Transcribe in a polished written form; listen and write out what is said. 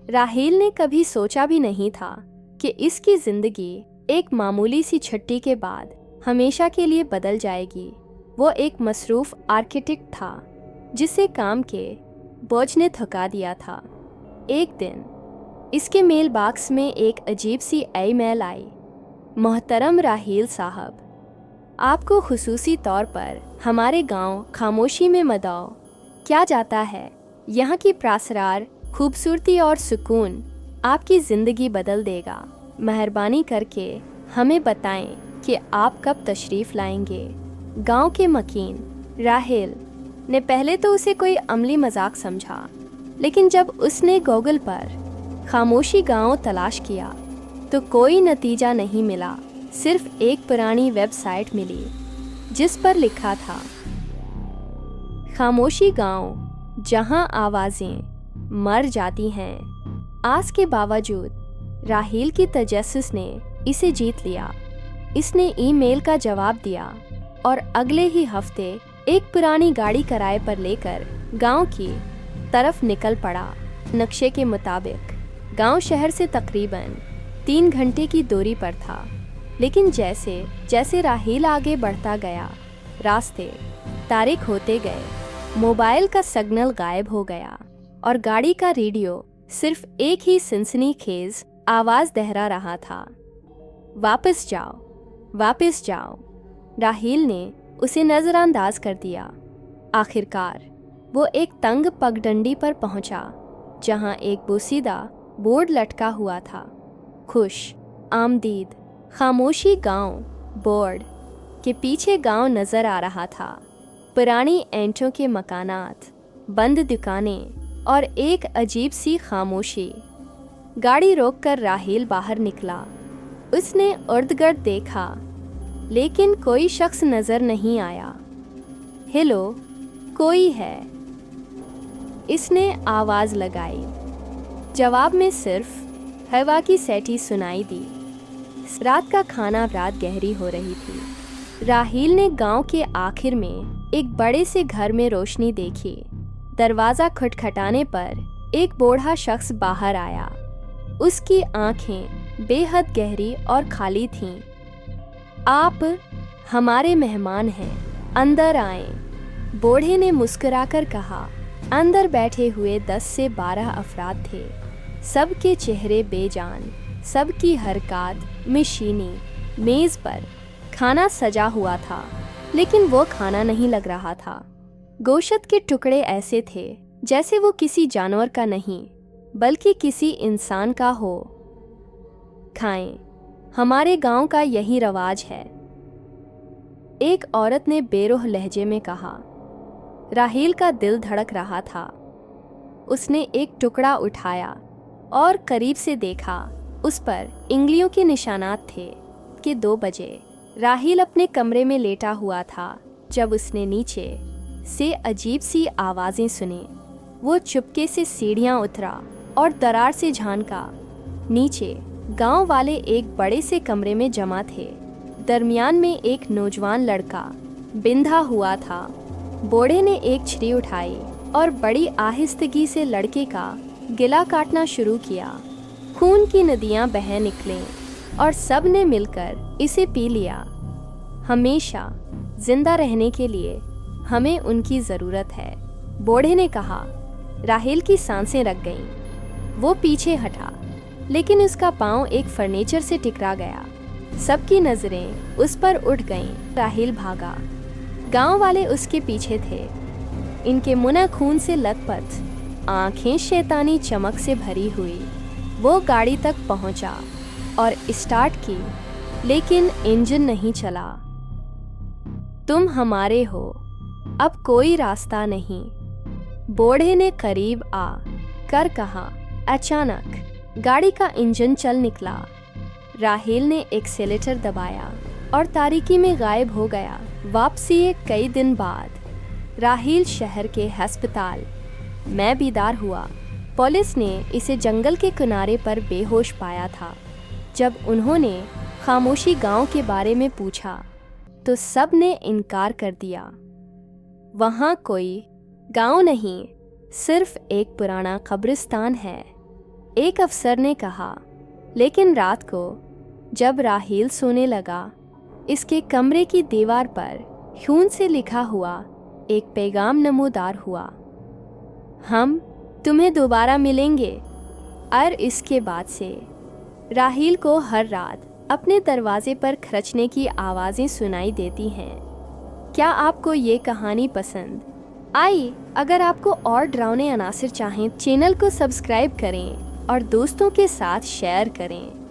राहेल ने कभी सोचा भी नहीं था कि इसकी जिंदगी एक मामूली सी छुट्टी के बाद हमेशा के लिए बदल जाएगी। वो एक मसरूफ आर्किटेक्ट था जिसे काम के बोझ ने थका दिया था। एक दिन इसके मेल बॉक्स में एक अजीब सी ईमेल आई। मोहतरम राहेल साहब, आपको खुसूसी तौर पर हमारे गांव खामोशी में मदाओ क्या जाता है। यहाँ की प्रासरार खूबसूरती और सुकून आपकी ज़िंदगी बदल देगा। मेहरबानी करके हमें बताएं कि आप कब तशरीफ़ लाएंगे। गांव के मकीन। राहेल ने पहले तो उसे कोई अमली मजाक समझा, लेकिन जब उसने गूगल पर खामोशी गांव तलाश किया तो कोई नतीजा नहीं मिला। सिर्फ एक पुरानी वेबसाइट मिली जिस पर लिखा था, खामोशी गांव जहां आवाज़ें मर जाती हैं। आस के बावजूद राहेल की तजस्सुस ने इसे जीत लिया। इसने ईमेल का जवाब दिया और अगले ही हफ्ते एक पुरानी गाड़ी किराए पर लेकर गांव की तरफ निकल पड़ा। नक्शे के मुताबिक गांव शहर से तकरीबन 3 घंटे की दूरी पर था, लेकिन जैसे जैसे राहेल आगे बढ़ता गया रास्ते तारीख होते गए। मोबाइल का सिग्नल गायब हो गया और गाड़ी का रेडियो सिर्फ एक ही सनसनीखेज आवाज़ दोहरा रहा था, वापस जाओ, वापस जाओ। राहेल ने उसे नज़रअंदाज कर दिया। आखिरकार वो एक तंग पगडंडी पर पहुंचा जहां एक बोसीदा बोर्ड लटका हुआ था, खुश आमदीद खामोशी गांव। बोर्ड के पीछे गांव नज़र आ रहा था, पुरानी ईंटों के मकानात, बंद दुकानें और एक अजीब सी खामोशी। गाड़ी रोककर राहेल बाहर निकला। उसने इर्द-गिर्द देखा, लेकिन कोई शख्स नज़र नहीं आया। हेलो, कोई है? इसने आवाज़ लगाई। जवाब में सिर्फ हवा की सैटी सुनाई दी। रात का खाना रात गहरी हो रही थी। राहेल ने गांव के आखिर में एक बड़े से घर में रोशनी देखी। दरवाज़ा खटखटाने पर एक बूढ़ा शख्स बाहर आया। उसकी आंखें बेहद गहरी और खाली थीं। आप हमारे मेहमान हैं, अंदर आएं, बूढ़े ने मुस्कुराकर कहा। अंदर बैठे हुए 10 से 12 अफराद थे। सबके चेहरे बेजान, सबकी हरकत मशीनी। मेज़ पर खाना सजा हुआ था, लेकिन वो खाना नहीं लग रहा था। गोश्त के टुकड़े ऐसे थे जैसे वो किसी जानवर का नहीं, बल्कि किसी इंसान का हो। खाएं, हमारे गांव का यही रवाज है, एक औरत ने बेरुह लहजे में कहा। राहेल का दिल धड़क रहा था। उसने एक टुकड़ा उठाया और करीब से देखा। उस पर इंगलियों के निशानात थे। कि 2 बजे राहेल अपने कमरे में लेटा हुआ था जब उसने नीचे से अजीब सी आवाज़ें सुनी। वो चुपके से सीढ़ियाँ उतरा और दरार से झांका। नीचे गांव वाले एक बड़े से कमरे में जमा थे। दरमियान में एक नौजवान लड़का बिंधा हुआ था। बूढ़े ने एक छुरी उठाई और बड़ी आहिस्तगी से लड़के का गला काटना शुरू किया। खून की नदियां बह निकलीं और सब ने मिलकर इसे पी लिया। हमेशा जिंदा रहने के लिए हमें उनकी ज़रूरत है, बूढ़े ने कहा। राहेल की सांसें रक गईं। वो पीछे हटा, लेकिन उसका पाँव एक फर्नीचर से टकरा गया। सबकी नज़रें उस पर उठ गईं। राहेल भागा। गांव वाले उसके पीछे थे, इनके मुंह खून से लथपथ, आंखें शैतानी चमक से भरी हुई। वो गाड़ी तक पहुंचा और स्टार्ट की, लेकिन इंजन नहीं चला। तुम हमारे हो, अब कोई रास्ता नहीं, बूढ़े ने करीब आ कर कहा। अचानक गाड़ी का इंजन चल निकला। राहेल ने एक्सेलेटर दबाया और तारीकी में गायब हो गया। वापसी कई दिन बाद राहेल शहर के अस्पताल में बीदार हुआ। पुलिस ने इसे जंगल के किनारे पर बेहोश पाया था। जब उन्होंने खामोशी गांव के बारे में पूछा तो सब ने इनकार कर दिया। वहाँ कोई गांव नहीं, सिर्फ एक पुराना कब्रिस्तान है। एक अफसर ने कहा। लेकिन रात को जब राहील सोने लगा, इसके कमरे की दीवार पर खून से लिखा हुआ एक पैगाम नमूदार हुआ, हम तुम्हें दोबारा मिलेंगे। और इसके बाद से राहील को हर रात अपने दरवाजे पर खरचने की आवाज़ें सुनाई देती हैं। क्या आपको ये कहानी पसंद आई? अगर आपको और डरावने अनासिर चाहें, चैनल को सब्सक्राइब करें और दोस्तों के साथ शेयर करें।